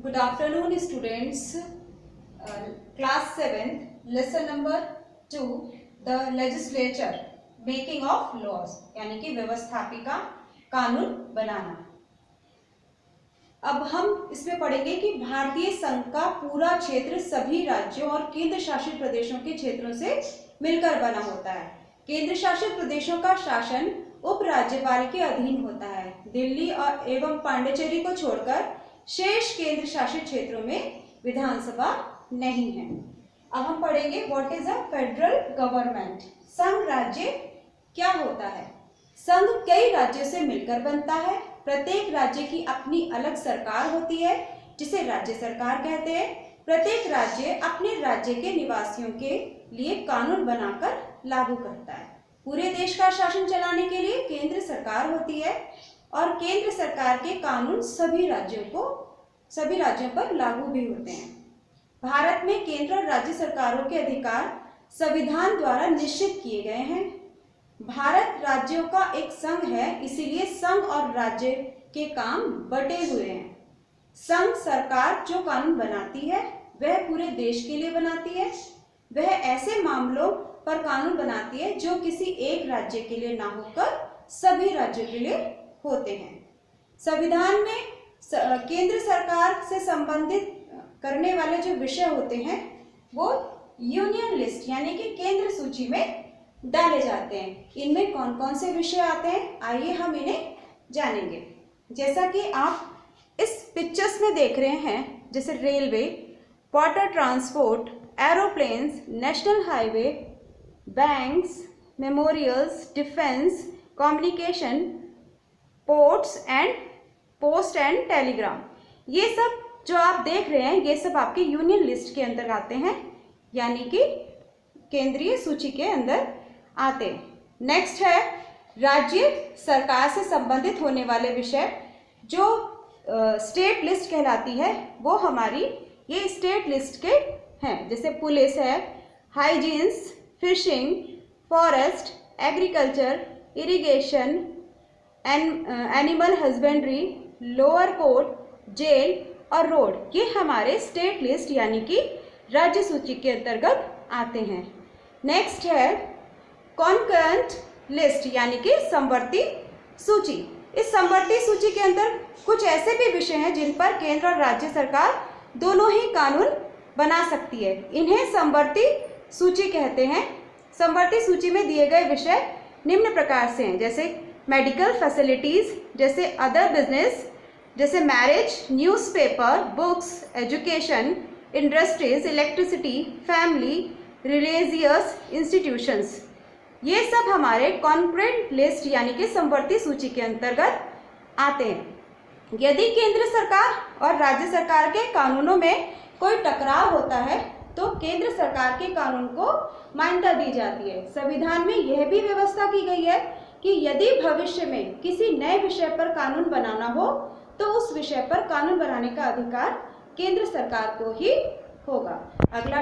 Good afternoon, students. Class 7th, lesson number 2, the legislature, making of laws, यानी कि व्यवस्थापिका, कानून बनाना। अब हम इसमें पढ़ेंगे कि भारतीय संघ का पूरा क्षेत्र सभी राज्यों और केंद्र शासित प्रदेशों के क्षेत्रों से मिलकर बना होता है। केंद्र शासित प्रदेशों का शासन उप राज्यपाल के अधीन होता है। दिल्ली और एवं पांडिचेरी को छोड़कर शेष केंद्र शासित क्षेत्रों में विधानसभा नहीं है। अब हम पढ़ेंगे what is a federal government. संघ राज्य क्या होता है? संघ कई राज्यों से मिलकर बनता है। प्रत्येक राज्य की अपनी अलग सरकार होती है जिसे राज्य सरकार कहते हैं। प्रत्येक राज्य अपने राज्य के निवासियों के लिए कानून बनाकर लागू करता है। पूरे देश का शासन चलाने के लिए केंद्र सरकार होती है और केंद्र सरकार के कानून सभी राज्यों पर लागू भी होते हैं। भारत में केंद्र और राज्य सरकारों के अधिकार संविधान द्वारा निश्चित किए गए हैं। भारत राज्यों का एक संघ है, इसीलिए संघ और राज्य के काम बटे हुए हैं। संघ सरकार जो कानून बनाती है वह पूरे देश के लिए बनाती है। वह ऐसे मामलों पर कानून बनाती है जो किसी एक राज्य के लिए ना होकर सभी राज्यों के लिए होते हैं। संविधान में केंद्र सरकार से संबंधित करने वाले जो विषय होते हैं वो यूनियन लिस्ट यानी कि केंद्र सूची में डाले जाते हैं। इनमें कौन कौन से विषय आते हैं, आइए हम इन्हें जानेंगे। जैसा कि आप इस पिक्चर्स में देख रहे हैं, जैसे railway, water transport, aeroplanes, national highway, banks, memorials, defence, communication, post and Telegram, ये सब जो आप देख रहे हैं ये सब आपके यूनियन लिस्ट के अंदर आते हैं, यानी कि केंद्रीय सूची के अंदर आते हैं। नेक्स्ट है राज्य सरकार से संबंधित होने वाले विषय, जो स्टेट लिस्ट कहलाती है, वो हमारी ये स्टेट लिस्ट के हैं। जैसे पुलिस है, hygienes, fishing, forest, agriculture, irrigation, animal husbandry, lower court, jail और रोड, ये हमारे स्टेट लिस्ट यानी कि राज्य सूची के अंतर्गत आते हैं। नेक्स्ट है कॉन्करेंट लिस्ट यानी कि समवर्ती सूची। इस समवर्ती सूची के अंदर कुछ ऐसे भी विषय हैं जिन पर केंद्र और राज्य सरकार दोनों ही कानून बना सकती है। इन्हें समवर्ती सूची कहते हैं। समवर्ती सूची में दिए गए विषय निम्न प्रकार से हैं, जैसे मेडिकल फैसिलिटीज, जैसे अदर बिजनेस, जैसे marriage, newspaper, books, education, industries, electricity, family, religious institutions, ये सब हमारे कॉन्करेंट लिस्ट यानी कि समवर्ती सूची के अंतर्गत आते हैं। यदि केंद्र सरकार और राज्य सरकार के कानूनों में कोई टकराव होता है तो केंद्र सरकार के कानून को मान्यता दी जाती है। संविधान में यह भी व्यवस्था की गई है कि यदि भविष्य में किसी नए विषय पर कानून बनाना हो तो उस विषय पर कानून बनाने का अधिकार केंद्र सरकार को ही होगा। अगला